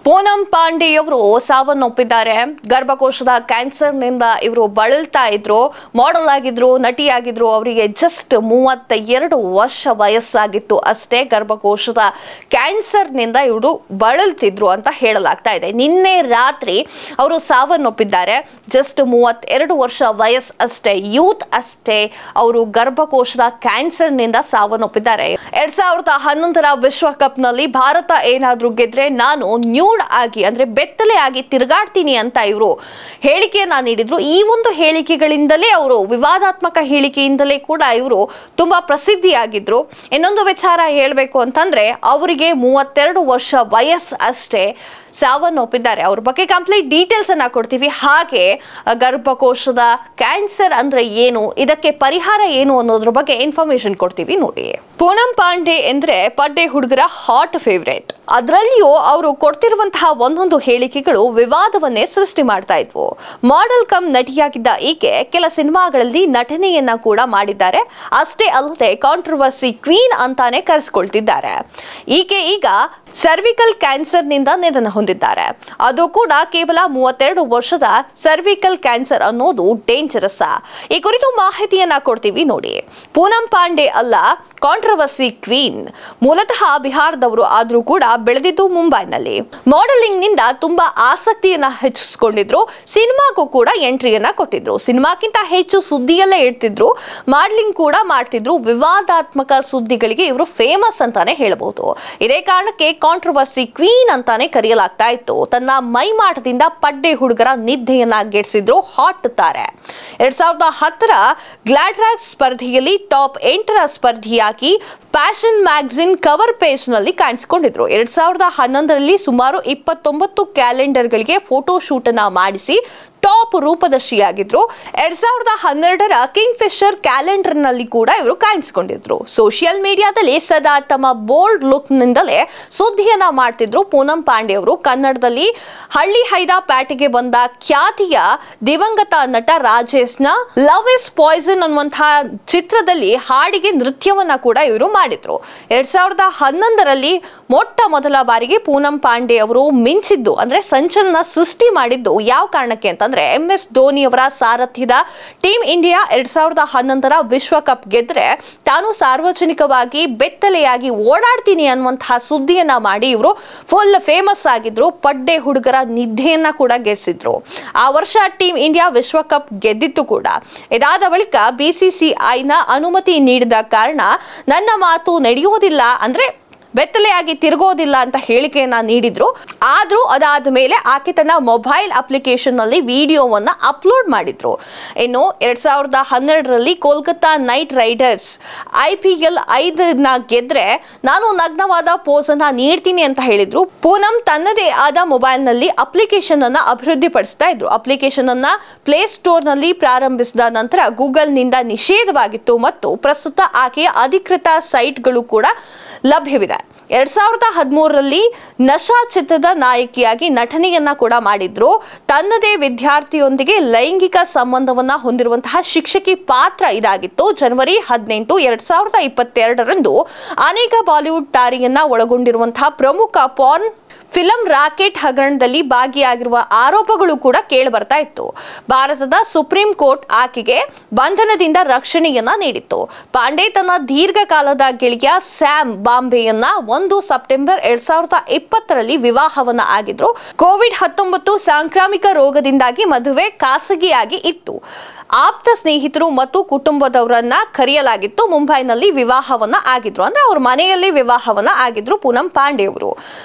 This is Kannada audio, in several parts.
ಪೂನಂ ಪಾಂಡೆ ಅವರು ಸಾವನ್ನಪ್ಪಿದ್ದಾರೆ. ಗರ್ಭಕೋಶದ ಕ್ಯಾನ್ಸರ್ನಿಂದ ಇವರು ಬಳಲ್ತಾ ಇದ್ರು. ಮಾಡೆಲ್ ಆಗಿದ್ರು, ನಟಿಯಾಗಿದ್ರು. ಅವರಿಗೆ ಜಸ್ಟ್ 32 ವರ್ಷ ವಯಸ್ಸಾಗಿತ್ತು ಅಷ್ಟೇ. ಗರ್ಭಕೋಶದ ಕ್ಯಾನ್ಸರ್ನಿಂದ ಇವರು ಬಳಲ್ತಿದ್ರು ಅಂತ ಹೇಳಲಾಗ್ತಾ ಇದೆ. ನಿನ್ನೆ ರಾತ್ರಿ ಅವರು ಸಾವನ್ನಪ್ಪಿದ್ದಾರೆ. ಜಸ್ಟ್ 32 ವರ್ಷ ವಯಸ್ಸು ಅಷ್ಟೇ, ಯೂತ್ ಅಷ್ಟೇ. ಅವರು ಗರ್ಭಕೋಶದ ಕ್ಯಾನ್ಸರ್ನಿಂದ ಸಾವನ್ನಪ್ಪಿದ್ದಾರೆ. 2011ರ ವಿಶ್ವಕಪ್ ನಲ್ಲಿ ಭಾರತ ಏನಾದ್ರೂ ಗೆದ್ರೆ ನಾನು ನ್ಯೂಡ್ ಆಗಿ ಅಂದ್ರೆ ಬೆತ್ತಲೆ ಆಗಿ ತಿರುಗಾಡ್ತೀನಿ ಅಂತ ಇವರು ಹೇಳಿಕೆಯನ್ನ ನೀಡಿದ್ರು. ಈ ಒಂದು ಹೇಳಿಕೆಗಳಿಂದಲೇ ಅವರು ವಿವಾದಾತ್ಮಕ ಹೇಳಿಕೆಯಿಂದಲೇ ಕೂಡ ಇವರು ತುಂಬಾ ಪ್ರಸಿದ್ಧಿಯಾಗಿದ್ರು. ಇನ್ನೊಂದು ವಿಚಾರ ಹೇಳಬೇಕು ಅಂತಂದ್ರೆ ಅವರಿಗೆ 32 ವರ್ಷ ವಯಸ್ಸು ಅಷ್ಟೇ, ಸಾವನ್ನಪ್ಪಿದ್ದಾರೆ. ಅವ್ರ ಬಗ್ಗೆ ಕಂಪ್ಲೀಟ್ ಡೀಟೇಲ್ಸ್ ಅನ್ನ ಕೊಡ್ತೀವಿ. ಹಾಗೆ ಗರ್ಭಕೋಶದ ಕ್ಯಾನ್ಸರ್ ಅಂದ್ರೆ ಏನು, ಇದಕ್ಕೆ ಪರಿಹಾರ ಏನು ಅನ್ನೋದ್ರ ಬಗ್ಗೆ ಇನ್ಫಾರ್ಮೇಶನ್ ಕೊಡ್ತೀವಿ ನೋಡಿ. ಪೂನಂ ಪಾಂಡೆ ಅಂದ್ರೆ ಪಡ್ಡೆ ಹುಡುಗರ ಹಾಟ್ ಫೇವರೇಟ್. ಅದರಲ್ಲಿಯೂ ಅವರು ಕೊಡ್ತಿರುವಂತಹ ಒಂದೊಂದು ಹೇಳಿಕೆಗಳು ವಿವಾದವನ್ನೇ ಸೃಷ್ಟಿ ಮಾಡ್ತಾ ಇದ್ವು. ಮಾಡೆಲ್ ಕಮ್ ನಟಿಯಾಗಿದ್ದ ಈಕೆ ಕೆಲ ಸಿನಿಮಾಗಳಲ್ಲಿ ನಟನೆಯನ್ನ ಕೂಡ ಮಾಡಿದ್ದಾರೆ. ಅಷ್ಟೇ ಅಲ್ಲದೆ ಕಾಂಟ್ರವರ್ಸಿ ಕ್ವೀನ್ ಅಂತಾನೆ ಕರೆಸಿಕೊಳ್ತಿದ್ದಾರೆ. ಈಕೆ ಈಗ ಸರ್ವಿಕಲ್ ಕ್ಯಾನ್ಸರ್ ನಿಂದ ನಿಧನ ಹೊಂದಿದ್ದಾರೆ. ಅದು ಕೂಡ ಕೇವಲ 32 ವರ್ಷದ ಸರ್ವಿಕಲ್ ಕ್ಯಾನ್ಸರ್ ಅನ್ನೋದು ಡೇಂಜರಸ್. ಈ ಕುರಿತು ಮಾಹಿತಿಯನ್ನ ಕೊಡ್ತೀವಿ ನೋಡಿ. ಪೂನಂ ಪಾಂಡೆ ಅಲ್ಲ, ಕಾಂಟ್ರವರ್ಸಿ ಕ್ವೀನ್. ಮೂಲತಃ ಬಿಹಾರದವರು ಆದ್ರೂ ಕೂಡ ಬೆಳೆದಿದ್ದು ಮುಂಬೈನಲ್ಲಿ. ಮಾಡೆಲಿಂಗ್ ನಿಂದ ತುಂಬಾ ಆಸಕ್ತಿಯನ್ನ ಹೆಚ್ಚಿಸಿಕೊಂಡಿದ್ರು. ಸಿನಿಮಾಗೂ ಕೂಡ ಎಂಟ್ರಿಯನ್ನ ಕೊಟ್ಟಿದ್ರು. ಸಿನಿಮಾಕ್ಕಿಂತ ಹೆಚ್ಚು ಸುದ್ದಿಯಲ್ಲೇ ಇಡ್ತಿದ್ರು. ಮಾಡೆಲಿಂಗ್ ಕೂಡ ಮಾಡ್ತಿದ್ರು. ವಿವಾದಾತ್ಮಕ ಸುದ್ದಿಗಳಿಗೆ ಇವರು ಫೇಮಸ್ ಅಂತಾನೆ ಹೇಳಬಹುದು. ಇದೇ ಕಾರಣಕ್ಕೆ ಕಾಂಟ್ರವರ್ಸಿ ಕ್ವೀನ್ ಅಂತಾನೆ ಕರೆಯಲಾಗ್ತಾ ಇತ್ತು. ತನ್ನ ಮೈಮಾಟದಿಂದ ಪಡ್ಡೆ ಹುಡುಗರ ನಿದ್ದೆಯನ್ನ ಗೆಡಿಸಿದ್ರು ಹಾಟ್ ತಾರೆ. 2010ರ ಗ್ಲಾಡ್ರಾಕ್ಸ್ ಸ್ಪರ್ಧೆಯಲ್ಲಿ ಟಾಪ್ 8ರ ಸ್ಪರ್ಧಿಯಾಗಿ ಫ್ಯಾಷನ್ ಮ್ಯಾಗಝಿನ್ ಕವರ್ ಪೇಜ್ ನಲ್ಲಿ ಕಾಣಿಸಿಕೊಂಡಿದ್ರು. 2011ರಲ್ಲಿ ಸುಮಾರು 29 ಕ್ಯಾಲೆಂಡರ್ಗಳಿಗೆ ಫೋಟೋ ಶೂಟ್ ಅನ್ನ ಮಾಡಿಸಿ ಟಾಪ್ ರೂಪದರ್ಶಿಯಾಗಿದ್ರು. 2012ರ ಕಿಂಗ್ ಫಿಶರ್ ಕ್ಯಾಲೆಂಡರ್ ನಲ್ಲಿ ಕೂಡ ಇವರು ಕಾಣಿಸಿಕೊಂಡಿದ್ರು. ಸೋಷಿಯಲ್ ಮೀಡಿಯಾದಲ್ಲಿ ಸದಾ ತಮ್ಮ ಬೋಲ್ಡ್ ಲುಕ್ ನಿಂದಲೇ ಸುದ್ದಿಯನ್ನ ಮಾಡ್ತಿದ್ರು ಪೂನಂ ಪಾಂಡೆ ಅವರು. ಕನ್ನಡದಲ್ಲಿ ಹಳ್ಳಿ ಹೈದ ಪ್ಯಾಟಿಗೆ ಬಂದ ಖ್ಯಾತಿಯ ದಿವಂಗತ ನಟ ರಾಜೇಶ್ನ ಲವ್ ಇಸ್ ಪಾಯ್ಸನ್ ಅನ್ನುವಂತಹ ಚಿತ್ರದಲ್ಲಿ ಹಾಡಿಗೆ ನೃತ್ಯವನ್ನ ಕೂಡ ಇವರು ಮಾಡಿದ್ರು. 2011ರಲ್ಲಿ ಮೊಟ್ಟ ಮೊದಲ ಬಾರಿಗೆ ಪೂನಂ ಪಾಂಡೆ ಅವರು ಮಿಂಚಿದ್ದು ಅಂದ್ರೆ ಸಂಚಲನ ಸೃಷ್ಟಿ ಮಾಡಿದ್ದು ಯಾವ ಕಾರಣಕ್ಕೆ ಅಂತಂದ್ರೆ MS ಧೋನಿ ಅವರ ಸಾರಥ್ಯದ ಟೀಮ್ ಇಂಡಿಯಾ 2011ರ ವಿಶ್ವಕಪ್ ಗೆದ್ರೆ ತಾನು ಸಾರ್ವಜನಿಕವಾಗಿ ಬೆತ್ತಲೆಯಾಗಿ ಓಡಾಡ್ತೀನಿ ಅನ್ನುವಂತಹ ಸುದ್ದಿಯನ್ನ ಮಾಡಿ ಇವರು ಫುಲ್ ಫೇಮಸ್ ಆಗಿದ್ರು. ಪಡ್ಡೆ ಹುಡುಗರ ನಿದ್ದೆಯನ್ನ ಕೂಡ ಗೆಲ್ಲಿಸಿದ್ರು. ಆ ವರ್ಷ ಟೀಮ್ ಇಂಡಿಯಾ ವಿಶ್ವಕಪ್ ಗೆದ್ದಿತ್ತು ಕೂಡ. ಇದಾದ ಬಳಿಕ BCCIನ ಅನುಮತಿ ನೀಡಿದ ಕಾರಣ ನನ್ನ ಮಾತು ನಡೆಯೋದಿಲ್ಲ ಅಂದ್ರೆ ಬೆತ್ತಲೆಯಾಗಿ ತಿರುಗೋದಿಲ್ಲ ಅಂತ ಹೇಳಿಕೆಯನ್ನ ನೀಡಿದ್ರು. ಆದ್ರೂ ಅದಾದ ಮೇಲೆ ಆಕೆ ತನ್ನ ಮೊಬೈಲ್ ಅಪ್ಲಿಕೇಶನ್ ನಲ್ಲಿ ವಿಡಿಯೋವನ್ನ ಅಪ್ಲೋಡ್ ಮಾಡಿದ್ರು. ಇನ್ನು 2012ರಲ್ಲಿ ಕೋಲ್ಕತ್ತಾ ನೈಟ್ ರೈಡರ್ಸ್ IPL 5ನ ಗೆದ್ರೆ ನಾನು ನಗ್ನವಾದ ಪೋಸ್ ಅನ್ನ ನೀಡ್ತೀನಿ ಅಂತ ಹೇಳಿದ್ರು. ಪೂನಂ ತನ್ನದೇ ಆದ ಮೊಬೈಲ್ ನಲ್ಲಿ ಅಪ್ಲಿಕೇಶನ್ ಅನ್ನ ಅಭಿವೃದ್ಧಿ ಪಡಿಸ್ತಾ ಇದ್ರು. ಅಪ್ಲಿಕೇಶನ್ ಅನ್ನ ಪ್ಲೇ ಸ್ಟೋರ್ ನಲ್ಲಿ ಪ್ರಾರಂಭಿಸಿದ ನಂತರ ಗೂಗಲ್ ನಿಂದ ನಿಷೇಧವಾಗಿತ್ತು ಮತ್ತು ಪ್ರಸ್ತುತ ಆಕೆಯ ಅಧಿಕೃತ ಸೈಟ್ಗಳು ಕೂಡ ಲಭ್ಯವಿದೆ. 2013ರಲ್ಲಿ ನಶಾ ಚಿತ್ರದ ನಾಯಕಿಯಾಗಿ ನಟನೆಯನ್ನ ಕೂಡ ಮಾಡಿದ್ರು. ತನ್ನದೇ ವಿದ್ಯಾರ್ಥಿಯೊಂದಿಗೆ ಲೈಂಗಿಕ ಸಂಬಂಧವನ್ನ ಹೊಂದಿರುವಂತಹ ಶಿಕ್ಷಕಿ ಪಾತ್ರ ಇದಾಗಿತ್ತು. ಜನವರಿ 18, 2022ರಂದು ಅನೇಕ ಬಾಲಿವುಡ್ ತಾರೆಯನ್ನ ಒಳಗೊಂಡಿರುವಂತಹ ಪ್ರಮುಖ ಪಾರ್ನ್ ಫಿಲಂ ರಾಕೆಟ್ ಹಗರಣದಲ್ಲಿ ಭಾಗಿಯಾಗಿರುವ ಆರೋಪಗಳು ಕೂಡ ಕೇಳಿ ಬರ್ತಾ ಇತ್ತು. ಭಾರತದ ಸುಪ್ರೀಂ ಕೋರ್ಟ್ ಆಕೆಗೆ ಬಂಧನದಿಂದ ರಕ್ಷಣೆಯನ್ನ ನೀಡಿತ್ತು. ಪಾಂಡೆ ತನ್ನ ದೀರ್ಘಕಾಲದ ಗೆಳೆಯ ಸ್ಯಾಮ್ ಬಾಂಬೆಯನ್ನ 1 ಸೆಪ್ಟೆಂಬರ್ 2020ರಲ್ಲಿ ವಿವಾಹವನ್ನ ಆಗಿದ್ರು. COVID-19 ಸಾಂಕ್ರಾಮಿಕ ರೋಗದಿಂದಾಗಿ ಮದುವೆ ಖಾಸಗಿಯಾಗಿ ಇತ್ತು. ಆಪ್ತ ಸ್ನೇಹಿತರು ಮತ್ತು ಕುಟುಂಬದವರನ್ನ ಕರೆಯಲಾಗಿತ್ತು. ಮುಂಬೈನಲ್ಲಿ ವಿವಾಹವನ್ನ ಆಗಿದ್ರು. ಅಂದ್ರೆ ಅವ್ರ ಮನೆಯಲ್ಲಿ ವಿವಾಹವನ್ನ ಆಗಿದ್ರು ಪೂನಂ ಪಾಂಡೆ ಅವರು.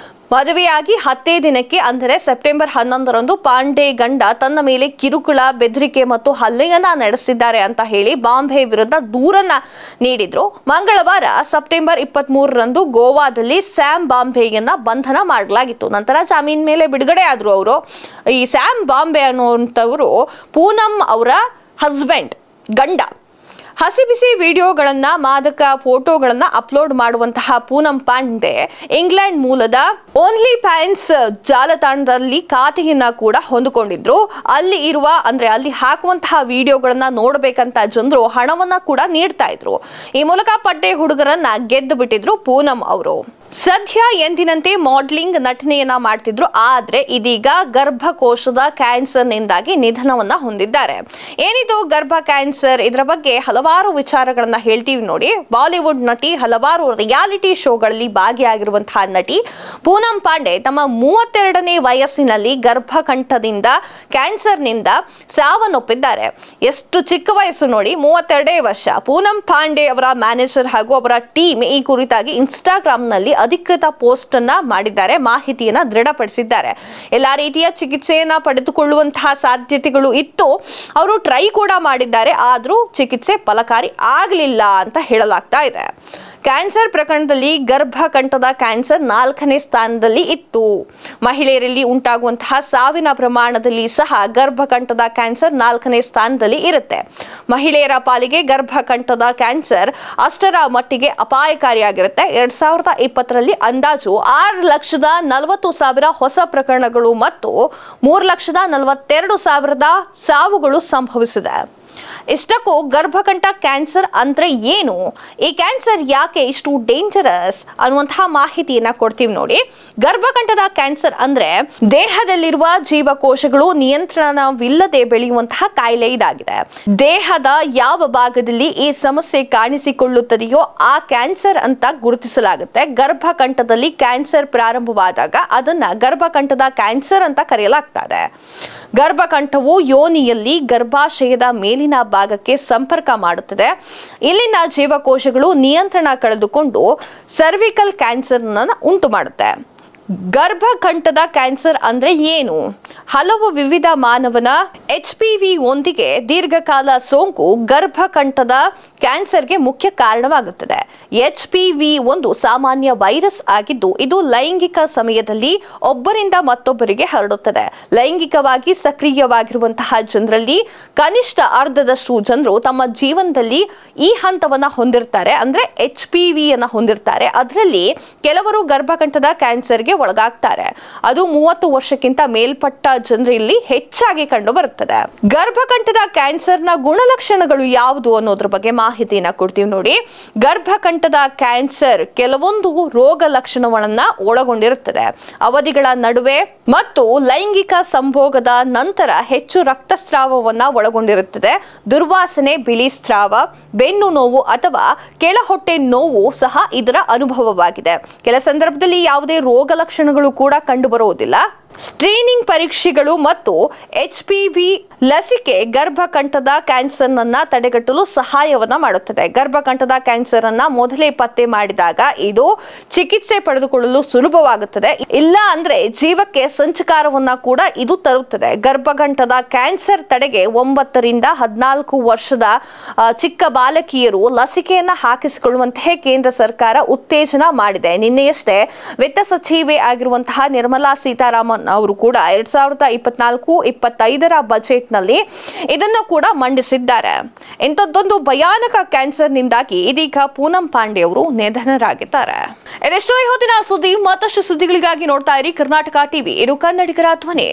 ಮದುವೆಯಾಗಿ 10 ದಿನಕ್ಕೆ ಅಂದರೆ ಸೆಪ್ಟೆಂಬರ್ 11ರಂದು ಪಾಂಡೆ ಗಂಡ ತನ್ನ ಮೇಲೆ ಕಿರುಕುಳ, ಬೆದರಿಕೆ ಮತ್ತು ಹಲ್ಲೆಯನ್ನ ನಡೆಸಿದ್ದಾರೆ ಅಂತ ಹೇಳಿ ಬಾಂಬೆ ವಿರುದ್ಧ ದೂರನ್ನ ನೀಡಿದ್ರು. ಮಂಗಳವಾರ ಸೆಪ್ಟೆಂಬರ್ 23ರಂದು ಗೋವಾದಲ್ಲಿ ಸ್ಯಾಮ್ ಬಾಂಬೆಯನ್ನ ಬಂಧನ ಮಾಡಲಾಗಿತ್ತು. ನಂತರ ಜಾಮೀನ್ ಮೇಲೆ ಬಿಡುಗಡೆ ಆದ್ರು ಅವರು. ಈ ಸ್ಯಾಮ್ ಬಾಂಬೆ ಅನ್ನುವಂಥವರು ಪೂನಂ ಅವರ ಹಸ್ಬೆಂಡ್, ಗಂಡ. ಹಸಿ ಬಿಸಿ ವಿಡಿಯೋಗಳನ್ನ, ಮಾದಕ ಫೋಟೋಗಳನ್ನ ಅಪ್ಲೋಡ್ ಮಾಡುವಂತಹ ಪೂನಂ ಪಾಂಡೆ ಇಂಗ್ಲೆಂಡ್ ಮೂಲದ ಓನ್ಲಿ ಫ್ಯಾನ್ಸ್ ಜಾಲತಾಣದಲ್ಲಿ ಖಾತೆಯನ್ನ ಕೂಡ ಹೊಂದಿಕೊಂಡಿದ್ರು. ಅಲ್ಲಿ ಹಾಕುವಂತಹ ವಿಡಿಯೋಗಳನ್ನ ನೋಡಬೇಕಂತ ಜನರು ಹಣವನ್ನ ಕೂಡ ನೀಡ್ತಾ ಇದ್ರು. ಈ ಮೂಲಕ ಪಡ್ಡೆ ಹುಡುಗರನ್ನ ಗೆದ್ದು ಬಿಟ್ಟಿದ್ರು ಪೂನಂ ಅವರು. ಸದ್ಯ ಎಂದಿನಂತೆ ಮಾಡಲಿಂಗ್ ನಟನೆಯನ್ನ ಮಾಡ್ತಿದ್ರು, ಆದ್ರೆ ಇದೀಗ ಗರ್ಭಕೋಶದ ಕ್ಯಾನ್ಸರ್ನಿಂದಾಗಿ ನಿಧನವನ್ನ ಹೊಂದಿದ್ದಾರೆ. ಏನಿದು ಗರ್ಭ ಕ್ಯಾನ್ಸರ್? ಇದರ ಬಗ್ಗೆ ಹಲವಾರು ವಿಚಾರಗಳನ್ನ ಹೇಳ್ತೀವಿ ನೋಡಿ. ಬಾಲಿವುಡ್ ನಟಿ, ಹಲವಾರು ರಿಯಾಲಿಟಿ ಶೋಗಳಲ್ಲಿ ಭಾಗಿಯಾಗಿರುವಂತಹ ನಟಿ ಪೂನಂ ಪಾಂಡೆ ತಮ್ಮ 32ನೇ ವಯಸ್ಸಿನಲ್ಲಿ ಗರ್ಭಕಂಠದಿಂದ ಕ್ಯಾನ್ಸರ್ನಿಂದ ಸಾವನ್ನಪ್ಪಿದ್ದಾರೆ. ಎಷ್ಟು ಚಿಕ್ಕ ವಯಸ್ಸು ನೋಡಿ, 32 ವರ್ಷ. ಪೂನಂ ಪಾಂಡೆ ಅವರ ಮ್ಯಾನೇಜರ್ ಹಾಗೂ ಅವರ ಟೀಮ್ ಈ ಕುರಿತಾಗಿ ಇನ್ಸ್ಟಾಗ್ರಾಂನಲ್ಲಿ ಅಧಿಕೃತ ಪೋಸ್ಟ್ ಅನ್ನ ಮಾಡಿದ್ದಾರೆ, ಮಾಹಿತಿಯನ್ನ ದೃಢಪಡಿಸಿದ್ದಾರೆ. ಎಲ್ಲಾ ರೀತಿಯ ಚಿಕಿತ್ಸೆಯನ್ನ ಪಡೆದುಕೊಳ್ಳುವಂತಹ ಸಾಧ್ಯತೆಗಳು ಇತ್ತು, ಅವರು ಟ್ರೈ ಕೂಡ ಮಾಡಿದ್ದಾರೆ, ಆದ್ರೂ ಚಿಕಿತ್ಸೆ ಫಲಕಾರಿ ಆಗಲಿಲ್ಲ ಅಂತ ಹೇಳಲಾಗ್ತಾ ಇದೆ. ಕ್ಯಾನ್ಸರ್ ಪ್ರಕರಣದಲ್ಲಿ ಗರ್ಭಕಂಠದ ಕ್ಯಾನ್ಸರ್ 4ನೇ ಸ್ಥಾನದಲ್ಲಿ ಇತ್ತು. ಮಹಿಳೆಯರಲ್ಲಿ ಉಂಟಾಗುವಂತಹ ಸಾವಿನ ಪ್ರಮಾಣದಲ್ಲಿ ಸಹ ಗರ್ಭಕಂಠದ ಕ್ಯಾನ್ಸರ್ 4ನೇ ಸ್ಥಾನದಲ್ಲಿ ಇರುತ್ತೆ. ಮಹಿಳೆಯರ ಪಾಲಿಗೆ ಗರ್ಭಕಂಠದ ಕ್ಯಾನ್ಸರ್ ಅಷ್ಟರ ಮಟ್ಟಿಗೆ ಅಪಾಯಕಾರಿಯಾಗಿರುತ್ತೆ. 2020ರಲ್ಲಿ ಅಂದಾಜು 6,40,000 ಹೊಸ ಪ್ರಕರಣಗಳು ಮತ್ತು 3,42,000 ಸಾವುಗಳು ಸಂಭವಿಸಿದೆ. ಇಷ್ಟಕ್ಕೂ ಗರ್ಭಕಂಠ ಕ್ಯಾನ್ಸರ್ ಅಂದ್ರೆ ಏನು, ಈ ಕ್ಯಾನ್ಸರ್ ಯಾಕೆ ಇಷ್ಟು ಡೇಂಜರಸ್ ಅನ್ನುವಂತಹ ಮಾಹಿತಿಯನ್ನ ಕೊಡ್ತೀವಿ ನೋಡಿ. ಗರ್ಭಕಂಠದ ಕ್ಯಾನ್ಸರ್ ಅಂದ್ರೆ ದೇಹದಲ್ಲಿರುವ ಜೀವಕೋಶಗಳು ನಿಯಂತ್ರಣವಿಲ್ಲದೆ ಬೆಳೆಯುವಂತಹ ಕಾಯಿಲೆ ಇದಾಗಿದೆ. ದೇಹದ ಯಾವ ಭಾಗದಲ್ಲಿ ಈ ಸಮಸ್ಯೆ ಕಾಣಿಸಿಕೊಳ್ಳುತ್ತದೆಯೋ ಆ ಕ್ಯಾನ್ಸರ್ ಅಂತ ಗುರುತಿಸಲಾಗುತ್ತೆ. ಗರ್ಭಕಂಠದಲ್ಲಿ ಕ್ಯಾನ್ಸರ್ ಪ್ರಾರಂಭವಾದಾಗ ಅದನ್ನ ಗರ್ಭಕಂಠದ ಕ್ಯಾನ್ಸರ್ ಅಂತ ಕರೆಯಲಾಗ್ತದೆ. ಗರ್ಭಕಂಠವು ಯೋನಿಯಲ್ಲಿ ಗರ್ಭಾಶಯದ ಮೇಲಿನ ಭಾಗಕ್ಕೆ ಸಂಪರ್ಕ ಮಾಡುತ್ತದೆ. ಇಲ್ಲಿನ ಜೀವಕೋಶಗಳು ನಿಯಂತ್ರಣ ಕಳೆದುಕೊಂಡು ಸರ್ವಿಕಲ್ ಕ್ಯಾನ್ಸರ್ ಉಂಟು ಮಾಡುತ್ತೆ. ಗರ್ಭಕಂಠದ ಕ್ಯಾನ್ಸರ್ ಅಂದ್ರೆ ಏನು? ಹಲವು ವಿವಿಧ ಮಾನವನ HPV ಒಂದಿಗೆ ದೀರ್ಘಕಾಲ ಸೋಂಕು ಗರ್ಭಕಂಠದ ಕ್ಯಾನ್ಸರ್ಗೆ ಮುಖ್ಯ ಕಾರಣವಾಗುತ್ತದೆ. HPV ಒಂದು ಸಾಮಾನ್ಯ ವೈರಸ್ ಆಗಿದ್ದು, ಇದು ಲೈಂಗಿಕ ಸಮಯದಲ್ಲಿ ಒಬ್ಬರಿಂದ ಮತ್ತೊಬ್ಬರಿಗೆ ಹರಡುತ್ತದೆ. ಲೈಂಗಿಕವಾಗಿ ಸಕ್ರಿಯವಾಗಿರುವಂತಹ ಜನರಲ್ಲಿ ಕನಿಷ್ಠ ಅರ್ಧದಷ್ಟು ಜನರು ತಮ್ಮ ಜೀವನದಲ್ಲಿ ಈ ಹಂತವನ್ನ ಹೊಂದಿರ್ತಾರೆ, ಅಂದ್ರೆ HPV ಅನ್ನ ಹೊಂದಿರ್ತಾರೆ. ಅದರಲ್ಲಿ ಕೆಲವರು ಗರ್ಭಕಂಠದ ಕ್ಯಾನ್ಸರ್ಗೆ ಒಳಗಾಗ್ತಾರೆ. ಅದು 30 ವರ್ಷಕ್ಕಿಂತ ಮೇಲ್ಪಟ್ಟ ಜನರಲ್ಲಿ ಹೆಚ್ಚಾಗಿ ಕಂಡು ಬರುತ್ತದೆ. ಗರ್ಭಕಂಠದ ಕ್ಯಾನ್ಸರ್ನ ಗುಣಲಕ್ಷಣಗಳು ಯಾವುದು ಅನ್ನೋದ್ರ ಬಗ್ಗೆ ಮಾಹಿತಿಯನ್ನ ಕೊಡ್ತೀವಿ ನೋಡಿ. ಗರ್ಭಕಂಠದ ಕ್ಯಾನ್ಸರ್ ಕೆಲವೊಂದು ರೋಗ ಲಕ್ಷಣಗಳನ್ನ ಒಳಗೊಂಡಿರುತ್ತದೆ. ಅವಧಿಗಳ ನಡುವೆ ಮತ್ತು ಲೈಂಗಿಕ ಸಂಭೋಗದ ನಂತರ ಹೆಚ್ಚು ರಕ್ತಸ್ರಾವವನ್ನ ಒಳಗೊಂಡಿರುತ್ತದೆ. ದುರ್ವಾಸನೆ, ಬಿಳಿ ಸ್ರಾವ, ಬೆನ್ನು ನೋವು ಅಥವಾ ಕೆಳಹೊಟ್ಟೆ ನೋವು ಸಹ ಇದರ ಅನುಭವವಾಗಿದೆ. ಕೆಲ ಸಂದರ್ಭದಲ್ಲಿ ಯಾವುದೇ ರೋಗ ಲಕ್ಷಣಗಳು ಕೂಡ ಕಂಡು ಬರುವುದಿಲ್ಲ. ಸ್ಕ್ರೀನಿಂಗ್ ಪರೀಕ್ಷೆಗಳು ಮತ್ತು HPV ಲಸಿಕೆ ಗರ್ಭಕಂಠದ ಕ್ಯಾನ್ಸರ್ ಅನ್ನ ತಡೆಗಟ್ಟಲು ಸಹಾಯವನ್ನ ಮಾಡುತ್ತದೆ. ಗರ್ಭಕಂಠದ ಕ್ಯಾನ್ಸರ್ ಅನ್ನ ಮೊದಲೇ ಪತ್ತೆ ಮಾಡಿದಾಗ ಇದು ಚಿಕಿತ್ಸೆ ಪಡೆದುಕೊಳ್ಳಲು ಸುಲಭವಾಗುತ್ತದೆ. ಇಲ್ಲ ಅಂದ್ರೆ ಜೀವಕ್ಕೆ ಸಂಚಕಾರವನ್ನ ಕೂಡ ಇದು ತರುತ್ತದೆ. ಗರ್ಭಕಂಠದ ಕ್ಯಾನ್ಸರ್ ತಡೆಗೆ 9 ರಿಂದ 14 ವರ್ಷದ ಚಿಕ್ಕ ಬಾಲಕಿಯರು ಲಸಿಕೆಯನ್ನ ಹಾಕಿಸಿಕೊಳ್ಳುವಂತೆ ಕೇಂದ್ರ ಸರ್ಕಾರ ಉತ್ತೇಜನ ಮಾಡಿದೆ. ನಿನ್ನೆಯಷ್ಟೇ ವಿತ್ತ ಸಚಿವೆ ಆಗಿರುವಂತಹ ನಿರ್ಮಲಾ ಸೀತಾರಾಮನ್ ಅವರು ಕೂಡ 2024-25ರ ಬಜೆಟ್ ನಲ್ಲಿ ಇದನ್ನು ಕೂಡ ಮಂಡಿಸಿದ್ದಾರೆ. ಇಂಥದ್ದೊಂದು ಭಯಾನಕ ಕ್ಯಾನ್ಸರ್ ನಿಂದಾಗಿ ಇದೀಗ ಪೂನಂ ಪಾಂಡೆ ಅವರು ನಿಧನರಾಗಿದ್ದಾರೆ. ಇದೆಷ್ಟೋ ಈ ಹೊತ್ತಿನ ಸುದ್ದಿ. ಮತ್ತಷ್ಟು ಸುದ್ದಿಗಳಿಗಾಗಿ ನೋಡ್ತಾ ಇರಿ ಕರ್ನಾಟಕ ಟಿವಿ. ಇದು ಕನ್ನಡಿಗರ ಧ್ವನಿ.